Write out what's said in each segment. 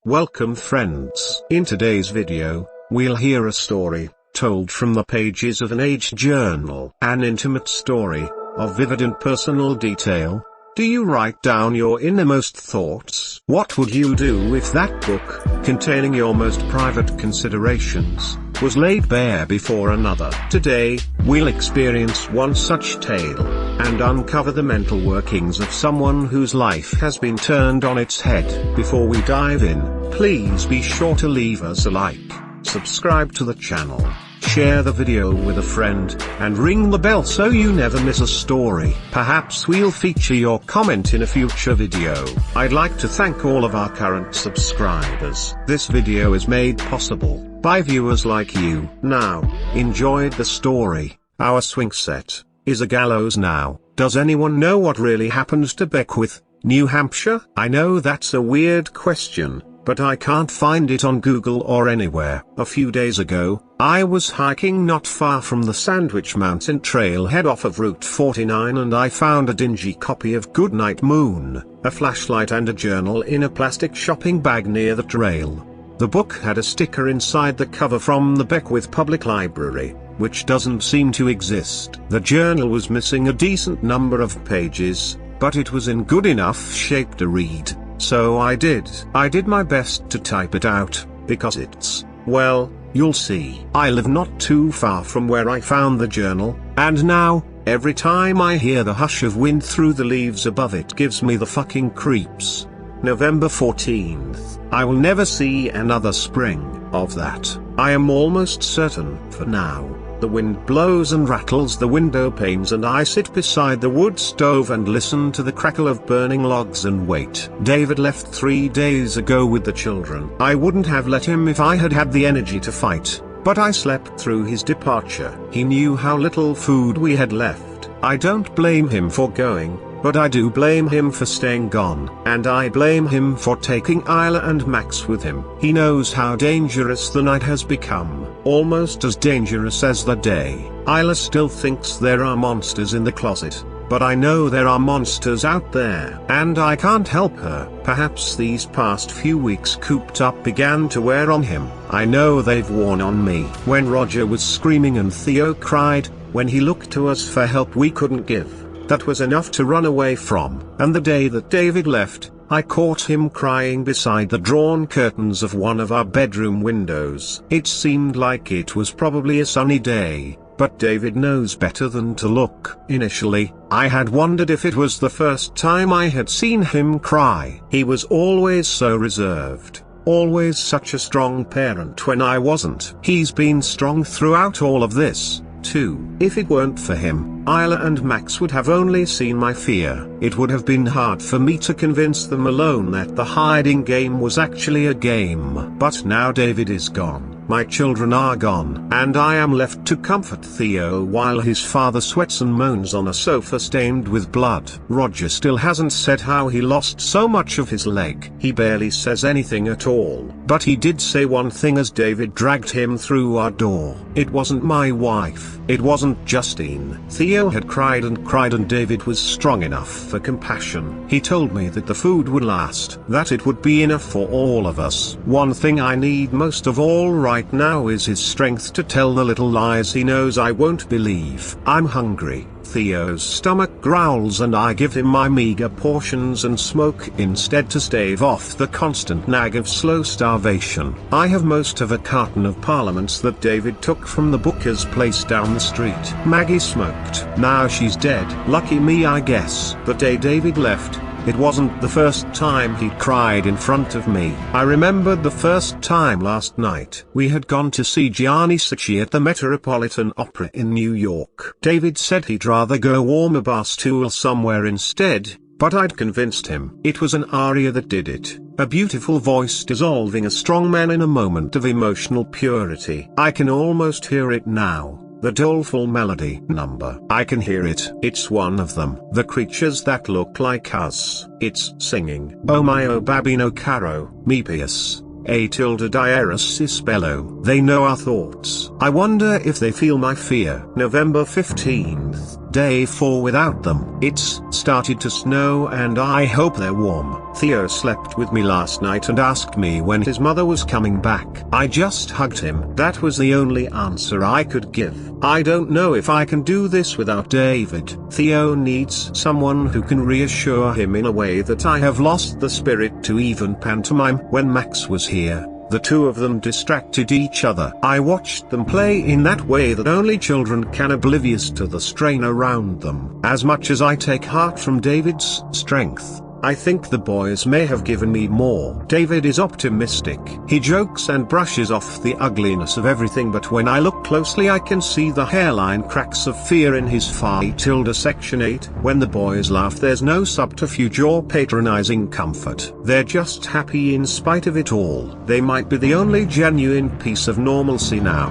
Welcome friends. In today's video, we'll hear a story, told from the pages of an aged journal. An intimate story, of vivid and personal detail. Do you write down your innermost thoughts? What would you do if that book, containing your most private considerations, was laid bare before another? Today, we'll experience one such tale, and uncover the mental workings of someone whose life has been turned on its head. Before we dive in, please be sure to leave us a like, subscribe to the channel, share the video with a friend, and ring the bell so you never miss a story. Perhaps we'll feature your comment in a future video. I'd like to thank all of our current subscribers. This video is made possible by viewers like you. Now, enjoyed the story. Our Swingset is a gallows now. Does anyone know what really happened to Beckwith, New Hampshire? I know that's a weird question, but I can't find it on Google or anywhere. A few days ago, I was hiking not far from the Sandwich Mountain trailhead off of Route 49 and I found a dingy copy of Goodnight Moon, a flashlight and a journal in a plastic shopping bag near the trail. The book had a sticker inside the cover from the Beckwith Public Library, which doesn't seem to exist. The journal was missing a decent number of pages, but it was in good enough shape to read. So I did my best to type it out, because it's, well, you'll see. I live not too far from where I found the journal, and now, every time I hear the hush of wind through the leaves above it gives me the fucking creeps. November 14th. I will never see another spring of that. I am almost certain, for now. The wind blows and rattles the window panes and I sit beside the wood stove and listen to the crackle of burning logs and wait. David left 3 days ago with the children. I wouldn't have let him if I had had the energy to fight, but I slept through his departure. He knew how little food we had left. I don't blame him for going, but I do blame him for staying gone. And I blame him for taking Isla and Max with him. He knows how dangerous the night has become, almost as dangerous as the day. Isla still thinks there are monsters in the closet, but I know there are monsters out there. And I can't help her. Perhaps these past few weeks cooped up began to wear on him. I know they've worn on me. When Roger was screaming and Theo cried, when he looked to us for help we couldn't give, that was enough to run away from. And the day that David left, I caught him crying beside the drawn curtains of one of our bedroom windows. It seemed like it was probably a sunny day, but David knows better than to look. Initially, I had wondered if it was the first time I had seen him cry. He was always so reserved, always such a strong parent when I wasn't. He's been strong throughout all of this, too. If it weren't for him, Isla and Max would have only seen my fear. It would have been hard for me to convince them alone that the hiding game was actually a game. But now David is gone. My children are gone, and I am left to comfort Theo while his father sweats and moans on a sofa stained with blood. Roger still hasn't said how he lost so much of his leg. He barely says anything at all. But he did say one thing as David dragged him through our door. It wasn't my wife. It wasn't Justine. Theo had cried and David was strong enough for compassion. He told me that the food would last, that it would be enough for all of us. One thing I need most of all right now is his strength to tell the little lies he knows I won't believe. I'm hungry. Theo's stomach growls and I give him my meager portions and smoke instead to stave off the constant nag of slow starvation. I have most of a carton of Parliaments that David took from the booker's place down the street. Maggie smoked. Now she's dead. Lucky me I guess. The day David left, it wasn't the first time he'd cried in front of me. I remembered the first time last night. We had gone to see Gianni Sacchi at the Metropolitan Opera in New York. David said he'd rather go warm a bar stool somewhere instead, but I'd convinced him. It was an aria that did it. A beautiful voice dissolving a strong man in a moment of emotional purity. I can almost hear it now. The doleful melody number. I can hear it. It's one of them. The creatures that look like us. It's singing. Oh mio babino caro, mi pius, a tilde dieris ispello. They know our thoughts. I wonder if they feel my fear. November 15th. day 4 without them. It's started to snow and I hope they're warm. Theo slept with me last night and asked me when his mother was coming back. I just hugged him. That was the only answer I could give. I don't know if I can do this without David. Theo needs someone who can reassure him in a way that I have lost the spirit to even pantomime. When Max was here, the two of them distracted each other. I watched them play in that way that only children can, oblivious to the strain around them. As much as I take heart from David's strength, I think the boys may have given me more. David is optimistic. He jokes and brushes off the ugliness of everything, but when I look closely I can see the hairline cracks of fear in his phi tilde section 8. When the boys laugh there's no subterfuge or patronizing comfort. They're just happy in spite of it all. They might be the only genuine piece of normalcy now.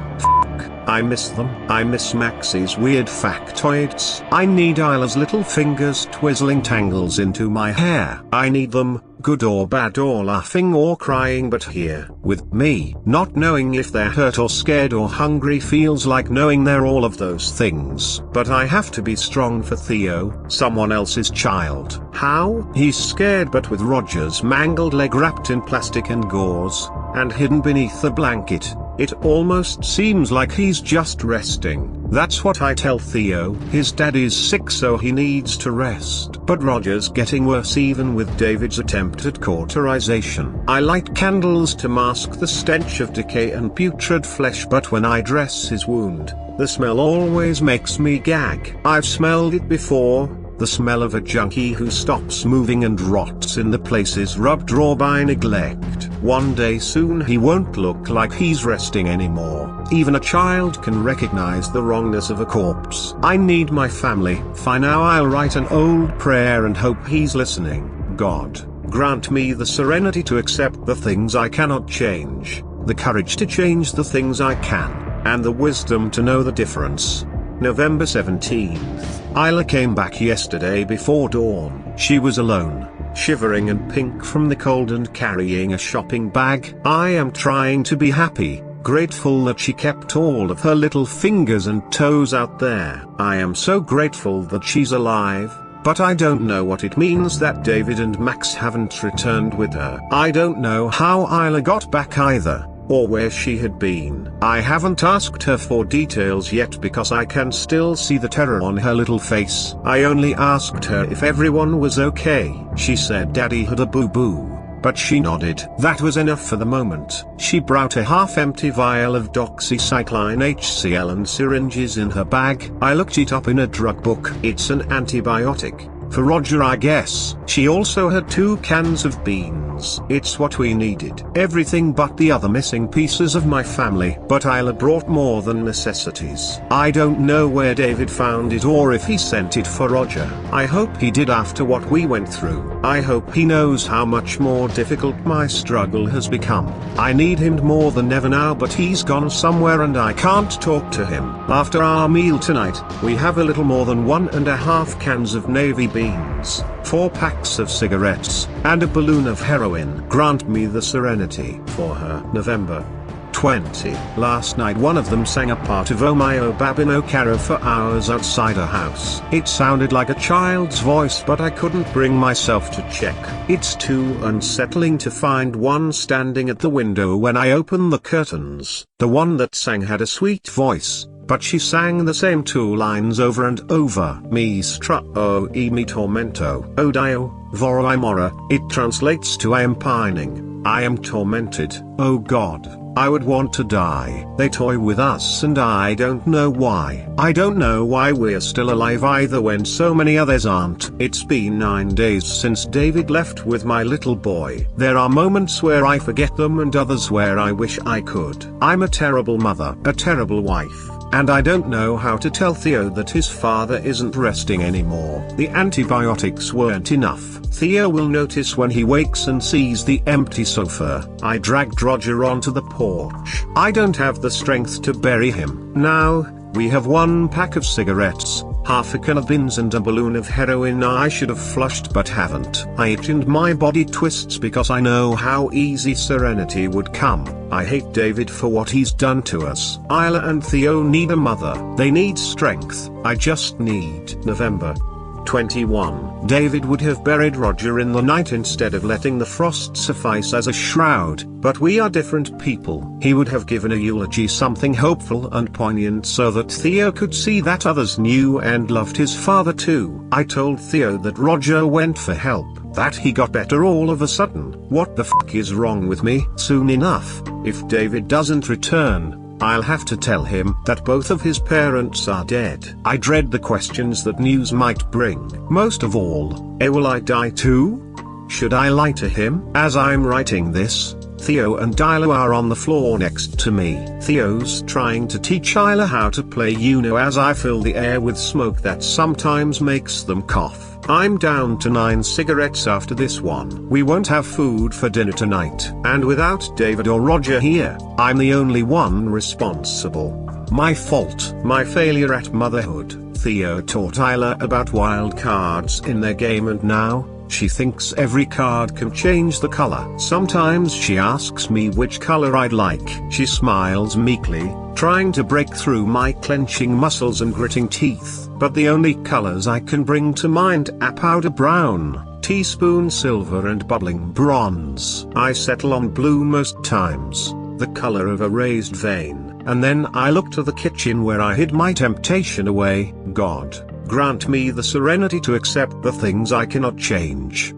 I miss them. I miss Max's weird factoids. I need Isla's little fingers twizzling tangles into my hair. I need them, good or bad or laughing or crying, but here, with me. Not knowing if they're hurt or scared or hungry feels like knowing they're all of those things. But I have to be strong for Theo, someone else's child. How? He's scared, but with Roger's mangled leg wrapped in plastic and gauze, and hidden beneath the blanket, it almost seems like he's just resting. That's what I tell Theo. His dad is sick so he needs to rest. But Roger's getting worse even with David's attempt at cauterization. I light candles to mask the stench of decay and putrid flesh, but when I dress his wound, the smell always makes me gag. I've smelled it before. The smell of a junkie who stops moving and rots in the places rubbed raw by neglect. One day soon he won't look like he's resting anymore. Even a child can recognize the wrongness of a corpse. I need my family. For now I'll write an old prayer and hope he's listening. God, grant me the serenity to accept the things I cannot change, the courage to change the things I can, and the wisdom to know the difference. November 17th. Isla came back yesterday before dawn. She was alone, shivering and pink from the cold and carrying a shopping bag. I am trying to be happy, grateful that she kept all of her little fingers and toes out there. I am so grateful that she's alive, but I don't know what it means that David and Max haven't returned with her. I don't know how Isla got back either, or where she had been. I haven't asked her for details yet because I can still see the terror on her little face. I only asked her if everyone was okay. She said Daddy had a boo-boo, but she nodded. That was enough for the moment. She brought a half-empty vial of doxycycline HCl and syringes in her bag. I looked it up in a drug book. It's an antibiotic. For Roger, I guess. She also had 2 cans of beans. It's what we needed. Everything but the other missing pieces of my family. But Isla brought more than necessities. I don't know where David found it or if he sent it for Roger. I hope he did after what we went through. I hope he knows how much more difficult my struggle has become. I need him more than ever now, but he's gone somewhere and I can't talk to him. After our meal tonight, we have a little more than 1.5 cans of navy beans, 4 packs of cigarettes, and a balloon of heroin. Grant me the serenity for her. November 20. Last night one of them sang a part of Oh My Oh Babino Caro for hours outside a house. It sounded like a child's voice, but I couldn't bring myself to check. It's too unsettling to find one standing at the window when I open the curtains. The one that sang had a sweet voice, but she sang the same 2 lines over and over. Mi strao e mi tormento. Odio, voroi mora. It translates to I am pining, I am tormented. Oh God, I would want to die. They toy with us and I don't know why. I don't know why we're still alive either when so many others aren't. It's been 9 days since David left with my little boy. There are moments where I forget them and others where I wish I could. I'm a terrible mother, a terrible wife, and I don't know how to tell Theo that his father isn't resting anymore. The antibiotics weren't enough. Theo will notice when he wakes and sees the empty sofa. I dragged Roger onto the porch. I don't have the strength to bury him. Now, we have 1 pack of cigarettes, half a can of bins and a balloon of heroin I should have flushed but haven't. I itch and my body twists because I know how easy serenity would come. I hate David for what he's done to us. Isla and Theo need a mother. They need strength. I just need. November 21. David would have buried Roger in the night instead of letting the frost suffice as a shroud, but we are different people. He would have given a eulogy, something hopeful and poignant, so that Theo could see that others knew and loved his father too. I told Theo that Roger went for help, that he got better all of a sudden. What the fuck is wrong with me? Soon enough, if David doesn't return, I'll have to tell him that both of his parents are dead. I dread the questions that news might bring. Most of all, will I die too? Should I lie to him? As I'm writing this, Theo and Isla are on the floor next to me. Theo's trying to teach Isla how to play Uno as I fill the air with smoke that sometimes makes them cough. I'm down to 9 cigarettes after this one. We won't have food for dinner tonight. And without David or Roger here, I'm the only one responsible. My fault. My failure at motherhood. Theo taught Isla about wild cards in their game and now, she thinks every card can change the color. Sometimes she asks me which color I'd like. She smiles meekly, trying to break through my clenching muscles and gritting teeth. But the only colors I can bring to mind are powder brown, teaspoon silver and bubbling bronze. I settle on blue most times, the color of a raised vein, and then I look to the kitchen where I hid my temptation away. God, grant me the serenity to accept the things I cannot change.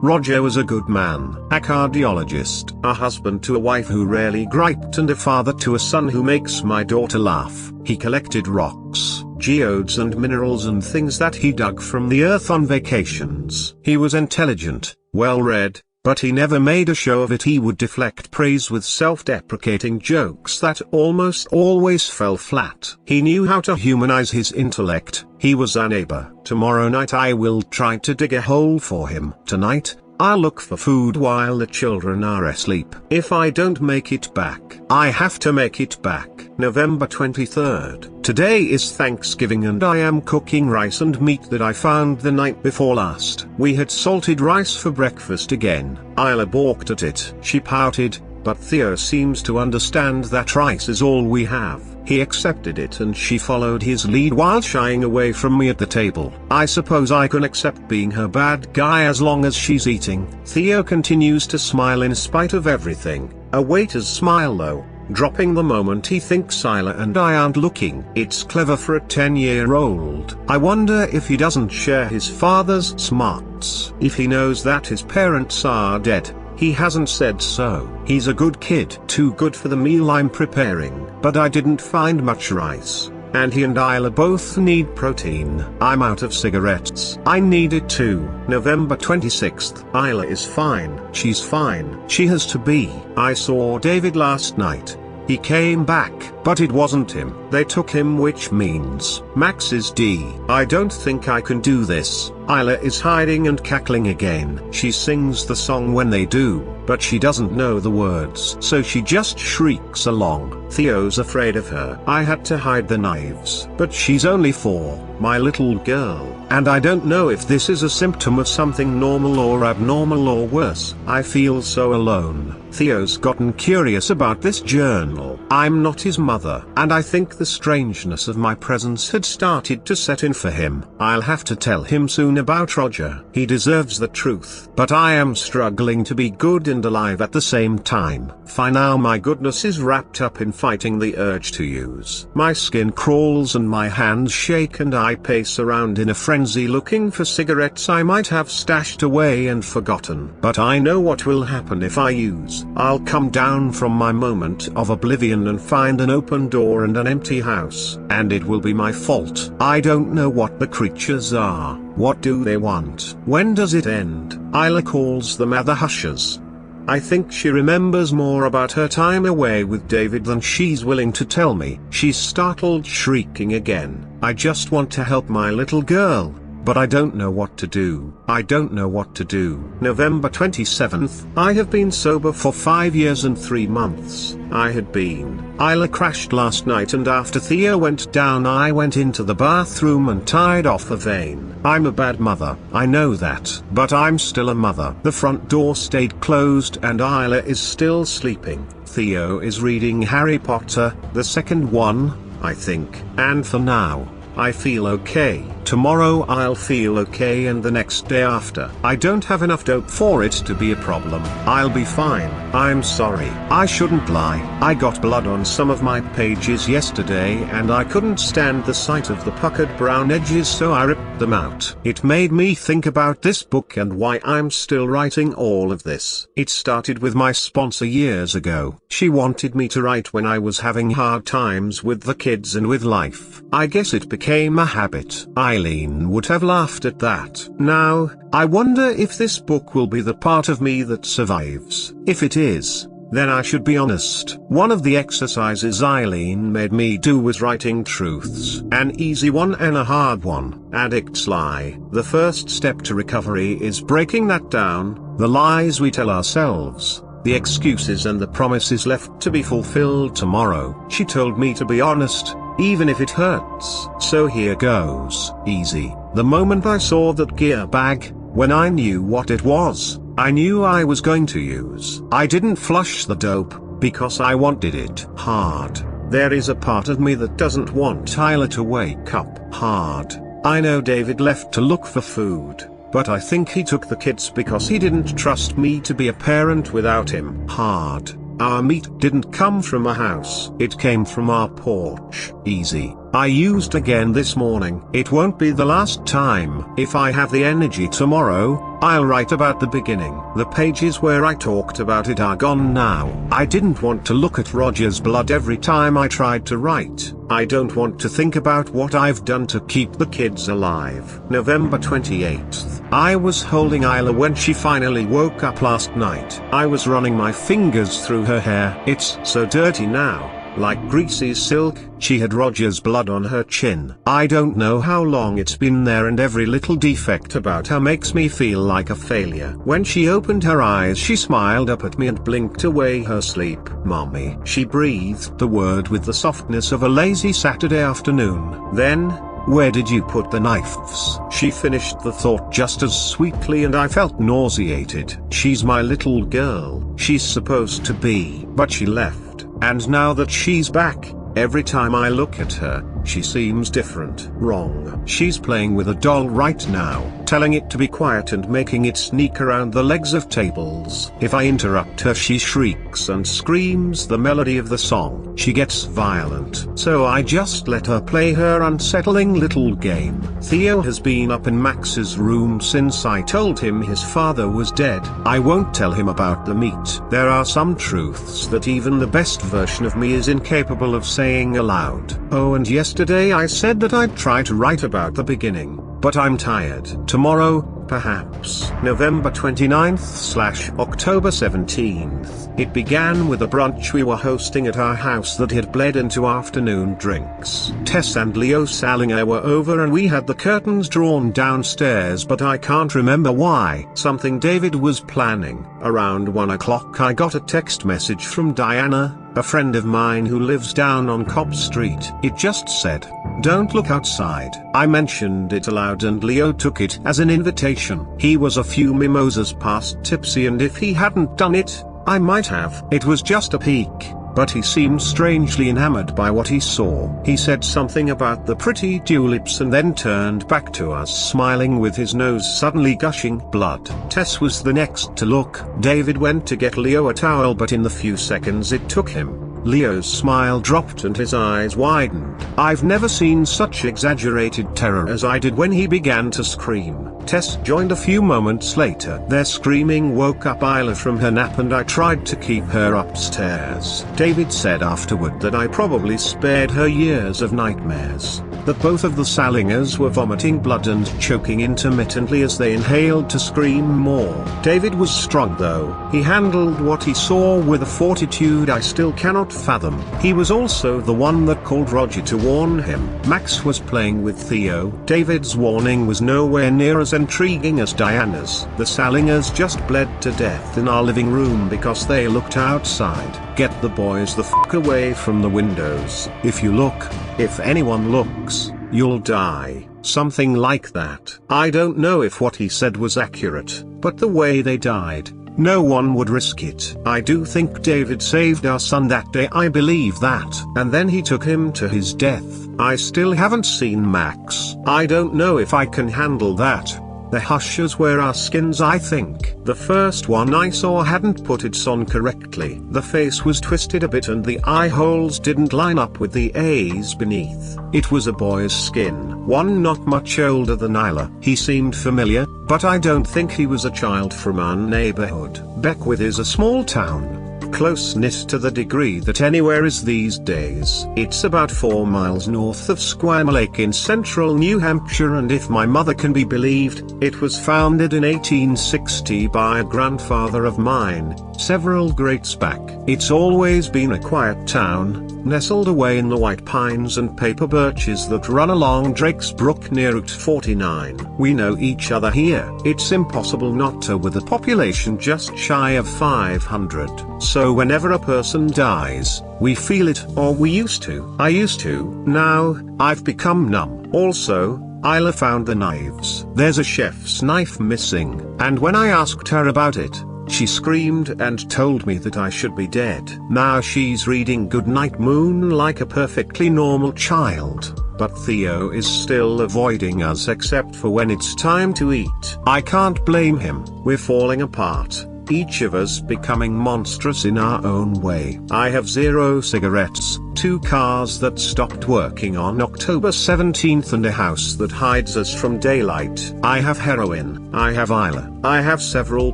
Roger was a good man, a cardiologist, a husband to a wife who rarely griped, and a father to a son who makes my daughter laugh. He collected rocks, geodes and minerals and things that he dug from the earth on vacations. He was intelligent, well-read, but he never made a show of it. He would deflect praise with self-deprecating jokes that almost always fell flat. He knew how to humanize his intellect. He was a neighbor. Tomorrow night I will try to dig a hole for him. Tonight, I'll look for food while the children are asleep. If I don't make it back, I have to make it back. November 23rd. Today is Thanksgiving and I am cooking rice and meat that I found the night before last. We had salted rice for breakfast again. Isla balked at it. She pouted, but Theo seems to understand that rice is all we have. He accepted it and she followed his lead while shying away from me at the table. I suppose I can accept being her bad guy as long as she's eating. Theo continues to smile in spite of everything. A waiter's smile though, dropping the moment he thinks Isla and I aren't looking. It's clever for a 10-year-old. I wonder if he doesn't share his father's smarts. If he knows that his parents are dead. He hasn't said so. He's a good kid. Too good for the meal I'm preparing. But I didn't find much rice. And he and Isla both need protein. I'm out of cigarettes. I need it too. November 26th. Isla is fine. She's fine. She has to be. I saw David last night. He came back, but it wasn't him. They took him, which means Max is D. I don't think I can do this. Isla is hiding and cackling again. She sings the song when they do, but she doesn't know the words, so she just shrieks along. Theo's afraid of her. I had to hide the knives, but she's only 4, my little girl, and I don't know if this is a symptom of something normal or abnormal or worse. I feel so alone. Theo's gotten curious about this journal. I'm not his mother, and I think the strangeness of my presence had started to set in for him. I'll have to tell him soon about Roger. He deserves the truth. But I am struggling to be good and alive at the same time. For now my goodness is wrapped up in fighting the urge to use. My skin crawls and my hands shake and I pace around in a frenzy looking for cigarettes I might have stashed away and forgotten. But I know what will happen if I use. I'll come down from my moment of oblivion and find an open door and an empty house. And it will be my fault. I don't know what the creatures are. What do they want? When does it end? Isla calls the mother hushes. I think she remembers more about her time away with David than she's willing to tell me. She's startled, shrieking again. I just want to help my little girl. but I don't know what to do. I don't know what to do. November 27th, I have been sober for 5 years and 3 months. Isla crashed last night, and after Theo went down I went into the bathroom and tied off a vein. I'm a bad mother, I know that. But I'm still a mother. The front door stayed closed and Isla is still sleeping. Theo is reading Harry Potter, the second one, I think. And for now, I feel okay. Tomorrow I'll feel okay, and the next day after. I don't have enough dope for it to be a problem. I'll be fine. I'm sorry. I shouldn't lie. I got blood on some of my pages yesterday and I couldn't stand the sight of the puckered brown edges, so I ripped them out. It made me think about this book and why I'm still writing all of this. It started with my sponsor years ago. She wanted me to write when I was having hard times with the kids and with life. I guess it became a habit. Eileen would have laughed at that. Now, I wonder if this book will be the part of me that survives. If it is, then I should be honest. One of the exercises Eileen made me do was writing truths. An easy one and a hard one. Addicts lie. The first step to recovery is breaking that down. The lies we tell ourselves, the excuses and the promises left to be fulfilled tomorrow. She told me to be honest, even if it hurts. So here goes. Easy. The moment I saw that gear bag, when I knew what it was, I knew I was going to use. I didn't flush the dope, because I wanted it. Hard. There is a part of me that doesn't want Tyler to wake up. Hard. I know David left to look for food, but I think he took the kids because he didn't trust me to be a parent without him. Hard. Our meat didn't come from a house. It came from our porch. Easy. I used again this morning. It won't be the last time. If I have the energy tomorrow, I'll write about the beginning. The pages where I talked about it are gone now. I didn't want to look at Roger's blood every time I tried to write. I don't want to think about what I've done to keep the kids alive. November 28th. I was holding Isla when she finally woke up last night. I was running my fingers through her hair. It's so dirty now, like greasy silk. She had Roger's blood on her chin. I don't know how long it's been there, and every little defect about her makes me feel like a failure. When she opened her eyes, she smiled up at me and blinked away her sleep. Mommy. She breathed the word with the softness of a lazy Saturday afternoon. Then, where did you put the knives? She finished the thought just as sweetly, and I felt nauseated. She's my little girl. She's supposed to be. But she left. And now that she's back, every time I look at her, she seems different. Wrong. She's playing with a doll right now, telling it to be quiet and making it sneak around the legs of tables. If I interrupt her, she shrieks and screams the melody of the song. She gets violent. So I just let her play her unsettling little game. Theo has been up in Max's room since I told him his father was dead. I won't tell him about the meat. There are some truths that even the best version of me is incapable of saying aloud. Oh, and yesterday I said that I'd try to write about the beginning, but I'm tired. Tomorrow, perhaps. November 29th/October 17th. It began with a brunch we were hosting at our house that had bled into afternoon drinks. Tess and Leo Salinger were over and we had the curtains drawn downstairs, but I can't remember why. Something David was planning. Around 1 o'clock I got a text message from Diana, a friend of mine who lives down on Cobb Street. It just said, "Don't look outside." I mentioned it aloud and Leo took it as an invitation. He was a few mimosas past tipsy, and if he hadn't done it, I might have. It was just a peek, but he seemed strangely enamored by what he saw. He said something about the pretty tulips and then turned back to us smiling with his nose suddenly gushing blood. Tess was the next to look. David went to get Leo a towel, but in the few seconds it took him, Leo's smile dropped and his eyes widened. I've never seen such exaggerated terror as I did when he began to scream. Tess joined a few moments later. Their screaming woke up Isla from her nap and I tried to keep her upstairs. David said afterward that I probably spared her years of nightmares. that both of the Salingers were vomiting blood and choking intermittently as they inhaled to scream more. David was strong though. He handled what he saw with a fortitude I still cannot fathom. He was also the one that called Roger to warn him. Max was playing with Theo. David's warning was nowhere near as intriguing as Diana's. The Salingers just bled to death in our living room because they looked outside. Get the boys the fuck away from the windows. If you look, if anyone looks, you'll die. Something like that. I don't know if what he said was accurate, but the way they died, no one would risk it. I do think David saved our son that day, I believe that. And then he took him to his death. I still haven't seen Max. I don't know if I can handle that. The Hushers were our skins, I think. The first one I saw hadn't put it on correctly. The face was twisted a bit and the eye holes didn't line up with the A's beneath. It was a boy's skin, one not much older than Isla. He seemed familiar, but I don't think he was a child from our neighborhood. Beckwith is a small town, close-knit to the degree that anywhere is these days. It's about 4 miles north of Squam Lake in central New Hampshire, and if my mother can be believed, it was founded in 1860 by a grandfather of mine, several greats back. It's always been a quiet town, nestled away in the white pines and paper birches that run along Drake's Brook near Route 49. We know each other here. It's impossible not to, with a population just shy of 500. So whenever a person dies, we feel it, or we used to. I used to. Now, I've become numb. Also, Isla found the knives. There's a chef's knife missing, and when I asked her about it, she screamed and told me that I should be dead. Now she's reading Goodnight Moon like a perfectly normal child, but Theo is still avoiding us except for when it's time to eat. I can't blame him. We're falling apart, each of us becoming monstrous in our own way. I have 0 cigarettes, 2 cars that stopped working on October 17th and a house that hides us from daylight. I have heroin. I have Isla. I have several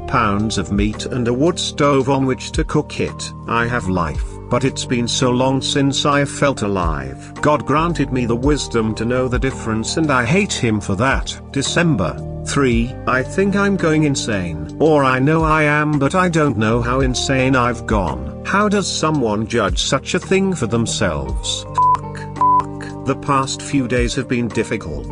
pounds of meat and a wood stove on which to cook it. I have life, but it's been so long since I have felt alive. God granted me the wisdom to know the difference, and I hate him for that. December 3. I think I'm going insane. Or I know I am, but I don't know how insane I've gone. How does someone judge such a thing for themselves? The past few days have been difficult.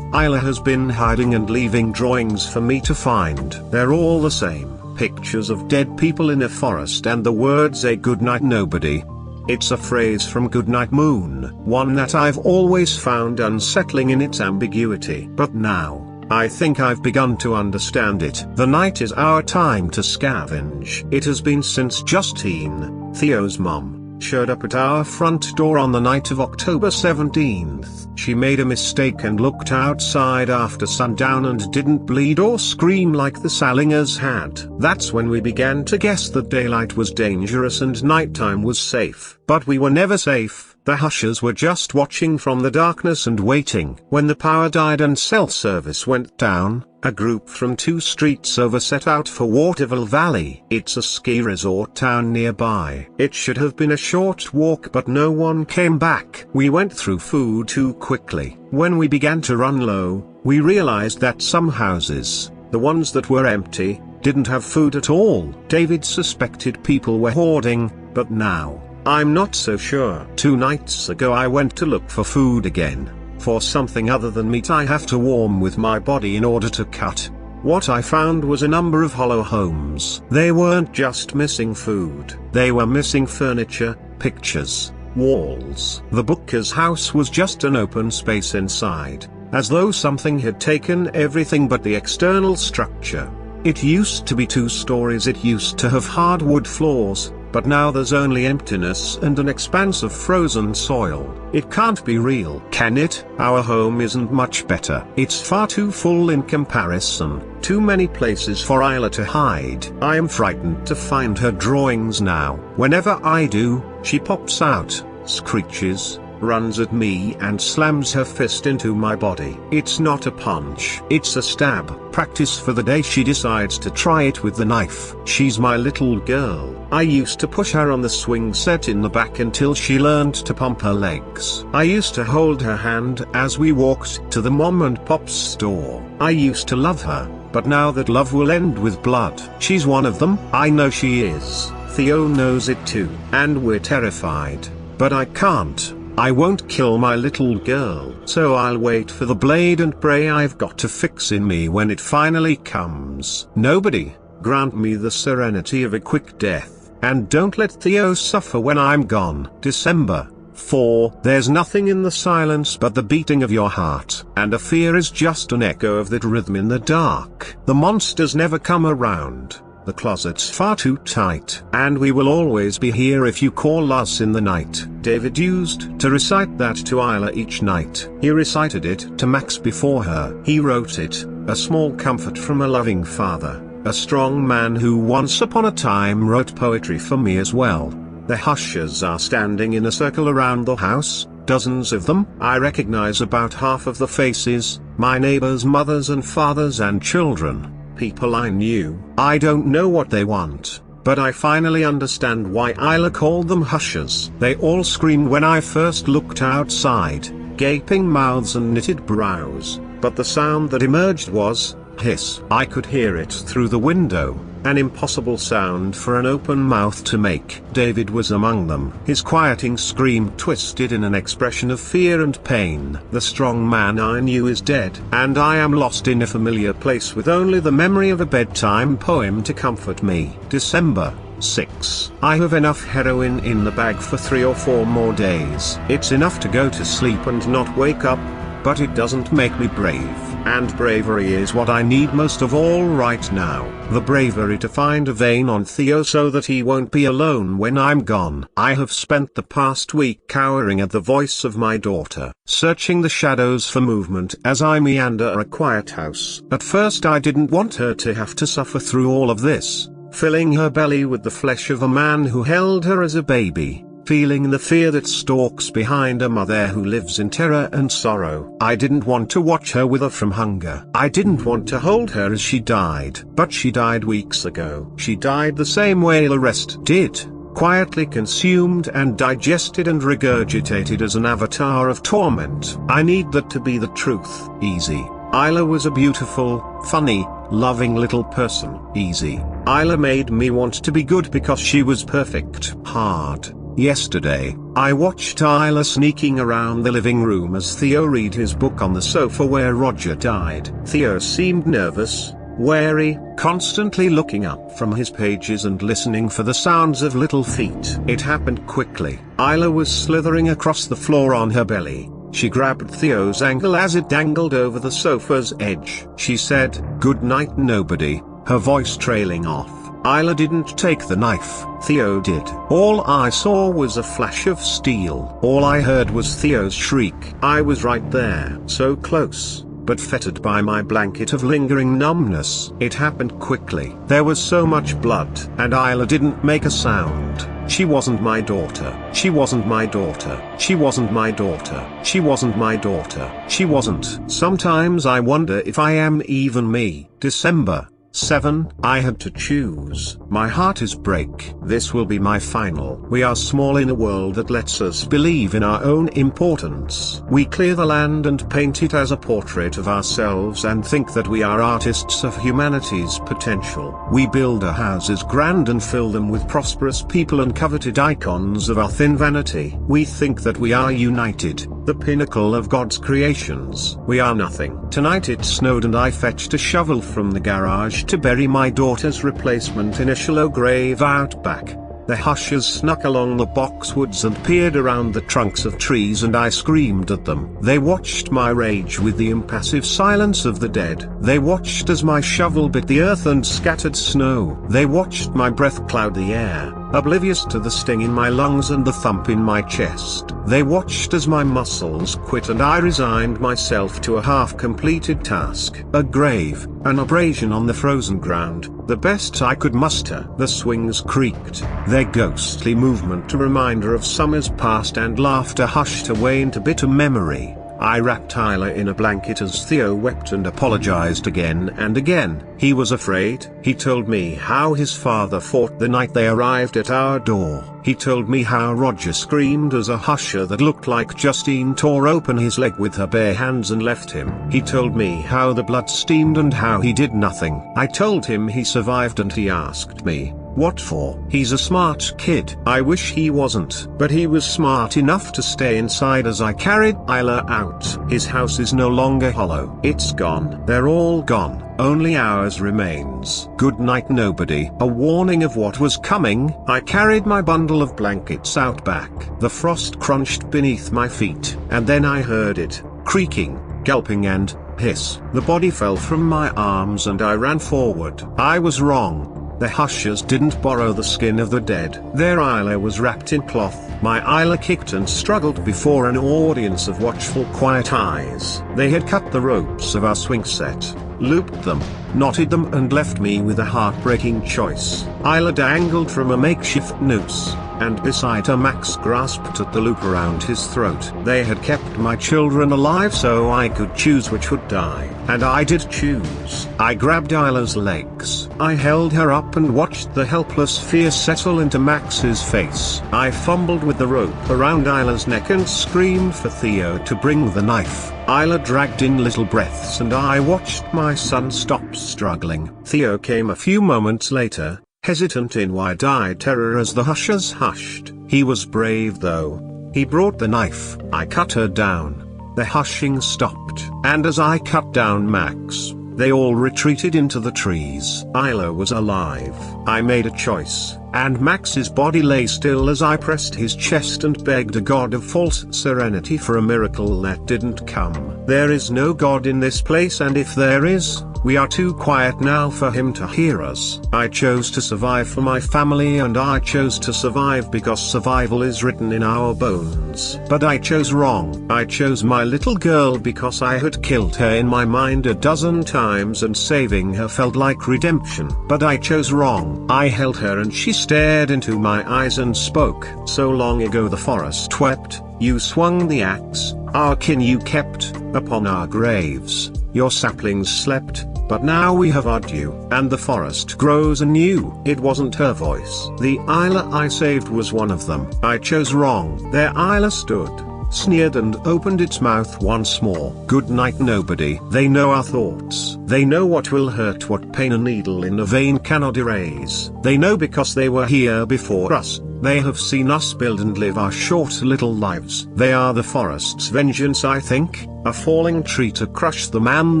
Isla has been hiding and leaving drawings for me to find. They're all the same. Pictures of dead people in a forest and the words "A good night nobody." It's a phrase from Goodnight Moon, one that I've always found unsettling in its ambiguity. But now, I think I've begun to understand it. The night is our time to scavenge. It has been since Justine, Theo's mom, showed up at our front door on the night of October 17th. She made a mistake and looked outside after sundown and didn't bleed or scream like the Salingers had. That's when we began to guess that daylight was dangerous and nighttime was safe. But we were never safe. The Hushers were just watching from the darkness and waiting. When the power died and cell service went down, a group from 2 streets over set out for Waterville Valley. It's a ski resort town nearby. It should have been a short walk, but no one came back. We went through food too quickly. When we began to run low, we realized that some houses, the ones that were empty, didn't have food at all. David suspected people were hoarding, but now, I'm not so sure. 2 nights ago I went to look for food again. For something other than meat I have to warm with my body in order to cut. What I found was a number of hollow homes. They weren't just missing food. They were missing furniture, pictures, walls. The Booker's house was just an open space inside, as though something had taken everything but the external structure. It used to be 2 stories. It used to have hardwood floors, but now there's only emptiness and an expanse of frozen soil. It can't be real, can it? Our home isn't much better. It's far too full in comparison. Too many places for Isla to hide. I am frightened to find her drawings now. Whenever I do, she pops out, screeches, runs at me and slams her fist into my body. It's not a punch, it's a stab. Practice for the day. She decides to try it with the knife. She's my little girl. I used to push her on the swing set in the back until she learned to pump her legs. I used to hold her hand as we walked to the mom and pop's store. I used to love her, but now that love will end with blood. She's one of them. I know she is. Theo knows it too. And we're terrified. But I can't. I won't kill my little girl. So I'll wait for the blade and pray I've got to fix in me when it finally comes. Nobody, grant me the serenity of a quick death, and don't let Theo suffer when I'm gone. December 4. There's nothing in the silence but the beating of your heart, and a fear is just an echo of that rhythm in the dark. The monsters never come around. The closet's far too tight, and we will always be here if you call us in the night. David used to recite that to Isla each night. He recited it to Max before her. He wrote it, a small comfort from a loving father, a strong man who once upon a time wrote poetry for me as well. The Hushers are standing in a circle around the house, dozens of them. I recognize about half of the faces, my neighbors' mothers and fathers and children. People I knew. I don't know what they want, but I finally understand why Isla called them Hushers. They all screamed when I first looked outside, gaping mouths and knitted brows, but the sound that emerged was, hiss. I could hear it through the window, an impossible sound for an open mouth to make. David was among them. His quieting scream twisted in an expression of fear and pain. The strong man I knew is dead, and I am lost in a familiar place with only the memory of a bedtime poem to comfort me. December 6. I have enough heroin in the bag for 3 or 4 more days. It's enough to go to sleep and not wake up, but it doesn't make me brave. And bravery is what I need most of all right now. The bravery to find a vein on Theo so that he won't be alone when I'm gone. I have spent the past week cowering at the voice of my daughter, searching the shadows for movement as I meander a quiet house. At first I didn't want her to have to suffer through all of this, filling her belly with the flesh of a man who held her as a baby, feeling the fear that stalks behind a mother who lives in terror and sorrow. I didn't want to watch her wither from hunger. I didn't want to hold her as she died. But she died weeks ago. She died the same way the rest did, quietly consumed and digested and regurgitated as an avatar of torment. I need that to be the truth. Easy. Isla was a beautiful, funny, loving little person. Easy. Isla made me want to be good because she was perfect. Hard. Yesterday, I watched Isla sneaking around the living room as Theo read his book on the sofa where Roger died. Theo seemed nervous, wary, constantly looking up from his pages and listening for the sounds of little feet. It happened quickly. Isla was slithering across the floor on her belly. She grabbed Theo's ankle as it dangled over the sofa's edge. She said, "Good night, nobody," her voice trailing off. Isla didn't take the knife. Theo did. All I saw was a flash of steel. All I heard was Theo's shriek. I was right there, so close, but fettered by my blanket of lingering numbness. It happened quickly. There was so much blood, and Isla didn't make a sound. She wasn't my daughter. She wasn't my daughter. She wasn't my daughter. She wasn't my daughter. She wasn't. Sometimes I wonder if I am even me. December 7. I had to choose. My heart is break. This will be my final. We are small in a world that lets us believe in our own importance. We clear the land and paint it as a portrait of ourselves and think that we are artists of humanity's potential. We build our houses grand and fill them with prosperous people and coveted icons of our thin vanity. We think that we are united, the pinnacle of God's creations. We are nothing. Tonight it snowed and I fetched a shovel from the garage to bury my daughter's replacement in a shallow grave out back. The Hushers snuck along the boxwoods and peered around the trunks of trees and I screamed at them. They watched my rage with the impassive silence of the dead. They watched as my shovel bit the earth and scattered snow. They watched my breath cloud the air. oblivious to the sting in my lungs and the thump in my chest. They watched as my muscles quit and I resigned myself to a half-completed task. A grave, an abrasion on the frozen ground, the best I could muster. The swings creaked, their ghostly movement a reminder of summers past and laughter hushed away into bitter memory. I wrapped Tyler in a blanket as Theo wept and apologized again and again. He was afraid. He told me how his father fought the night they arrived at our door. He told me how Roger screamed as a husher that looked like Justine tore open his leg with her bare hands and left him. He told me how the blood steamed and how he did nothing. I told him he survived and he asked me, "What for?" He's a smart kid. I wish he wasn't. But he was smart enough to stay inside as I carried Isla out. His house is no longer hollow. It's gone. They're all gone. Only ours remains. Good night nobody. A warning of what was coming. I carried my bundle of blankets out back. The frost crunched beneath my feet. And then I heard it, creaking, gulping and hiss. The body fell from my arms and I ran forward. I was wrong. The hushers didn't borrow the skin of the dead. Their Isla was wrapped in cloth. My Isla kicked and struggled before an audience of watchful quiet eyes. They had cut the ropes of our swing set, looped them, knotted them and left me with a heartbreaking choice. Isla dangled from a makeshift noose, and beside her Max grasped at the loop around his throat. They had kept my children alive so I could choose which would die, and I did choose. I grabbed Isla's legs. I held her up and watched the helpless fear settle into Max's face. I fumbled with the rope around Isla's neck and screamed for Theo to bring the knife. Isla dragged in little breaths and I watched my son stop struggling. Theo came a few moments later, hesitant in wide-eyed terror as the hushers hushed. He was brave though. He brought the knife. I cut her down. The hushing stopped. And as I cut down Max, they all retreated into the trees. Isla was alive. I made a choice, and Max's body lay still as I pressed his chest and begged a god of false serenity for a miracle that didn't come. There is no god in this place, and if there is, we are too quiet now for him to hear us. I chose to survive for my family and I chose to survive because survival is written in our bones. But I chose wrong. I chose my little girl because I had killed her in my mind a dozen times and saving her felt like redemption. But I chose wrong. I held her and she stared into my eyes and spoke. So long ago the forest wept, you swung the axe, our kin you kept, upon our graves, your saplings slept. But now we have odd you, and the forest grows anew. It wasn't her voice. The Isla I saved was one of them. I chose wrong. Their Isla stood, sneered and opened its mouth once more. Good night nobody. They know our thoughts. They know what will hurt, what pain a needle in a vein cannot erase. They know because they were here before us. They have seen us build and live our short little lives. They are the forest's vengeance, I think, a falling tree to crush the man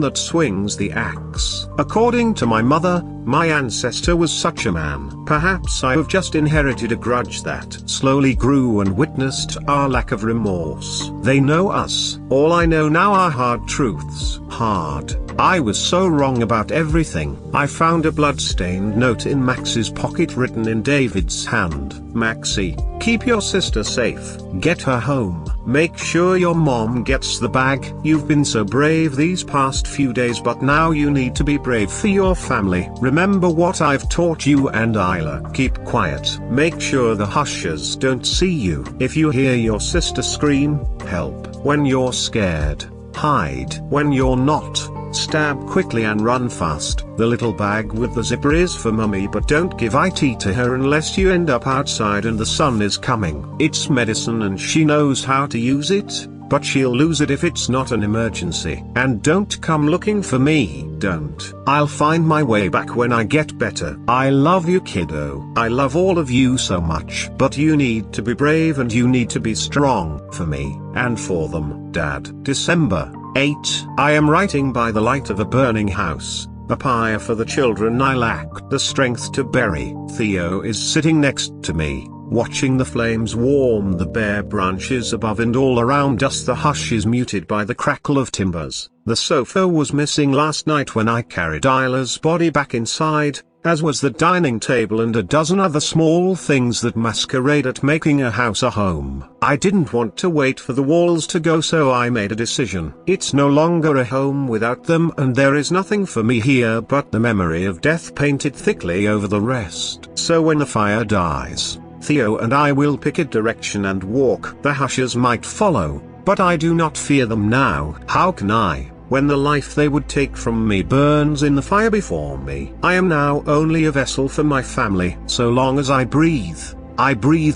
that swings the axe. According to my mother, my ancestor was such a man. Perhaps I have just inherited a grudge that slowly grew and witnessed our lack of remorse. They know us. All I know now are hard truths. Hard. I was so wrong about everything. I found a blood-stained note in Max's pocket written in David's hand. Maxie, keep your sister safe. Get her home. Make sure your mom gets the bag. You've been so brave these past few days, but now you need to be brave for your family. Remember what I've taught you and Isla. Keep quiet. Make sure the hushers don't see you. If you hear your sister scream, help. When you're scared, hide. When you're not, stab quickly and run fast. The little bag with the zipper is for mummy, but don't give it to her unless you end up outside and the sun is coming. It's medicine and she knows how to use it, but she'll lose it if it's not an emergency. And don't come looking for me. Don't. I'll find my way back when I get better. I love you, kiddo. I love all of you so much. But you need to be brave and you need to be strong, for me, and for them. Dad. December 8. I am writing by the light of a burning house, a pyre for the children I lacked the strength to bury. Theo is sitting next to me, watching the flames warm the bare branches above and all around us. The hush is muted by the crackle of timbers. The sofa was missing last night when I carried Isla's body back inside, as was the dining table and a dozen other small things that masquerade at making a house a home. I didn't want to wait for the walls to go, so I made a decision. It's no longer a home without them, and there is nothing for me here but the memory of death painted thickly over the rest. So when the fire dies, Theo and I will pick a direction and walk. The Hushers might follow, but I do not fear them now. How can I, when the life they would take from me burns in the fire before me? I am now only a vessel for my family. So long as I breathe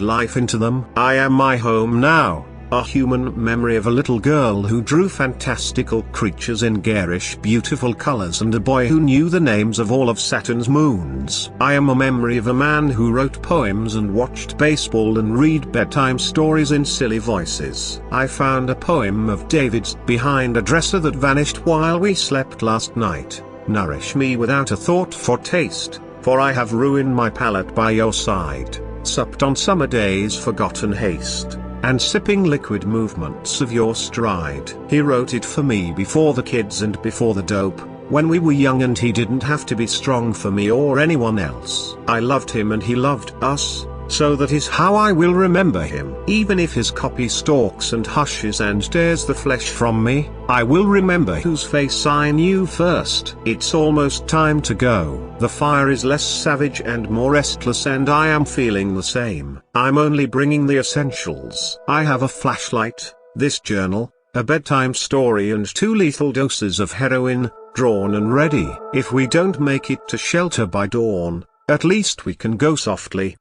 life into them. I am my home now, a human memory of a little girl who drew fantastical creatures in garish beautiful colors and a boy who knew the names of all of Saturn's moons. I am a memory of a man who wrote poems and watched baseball and read bedtime stories in silly voices. I found a poem of David's behind a dresser that vanished while we slept last night. Nourish me without a thought for taste, for I have ruined my palate by your side, supped on summer days forgotten haste, and sipping liquid movements of your stride. He wrote it for me before the kids and before the dope, when we were young and he didn't have to be strong for me or anyone else. I loved him and he loved us, so that is how I will remember him. Even if his copy stalks and hushes and tears the flesh from me, I will remember whose face I knew first. It's almost time to go. The fire is less savage and more restless, and I am feeling the same. I'm only bringing the essentials. I have a flashlight, this journal, a bedtime story and 2 lethal doses of heroin, drawn and ready. If we don't make it to shelter by dawn, at least we can go softly.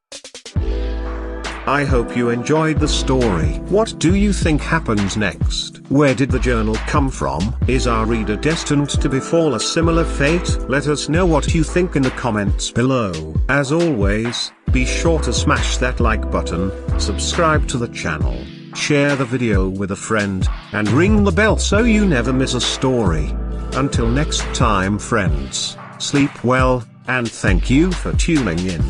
I hope you enjoyed the story. What do you think happens next? Where did the journal come from? Is our reader destined to befall a similar fate? Let us know what you think in the comments below. As always, be sure to smash that like button, subscribe to the channel, share the video with a friend, and ring the bell so you never miss a story. Until next time friends, sleep well, and thank you for tuning in.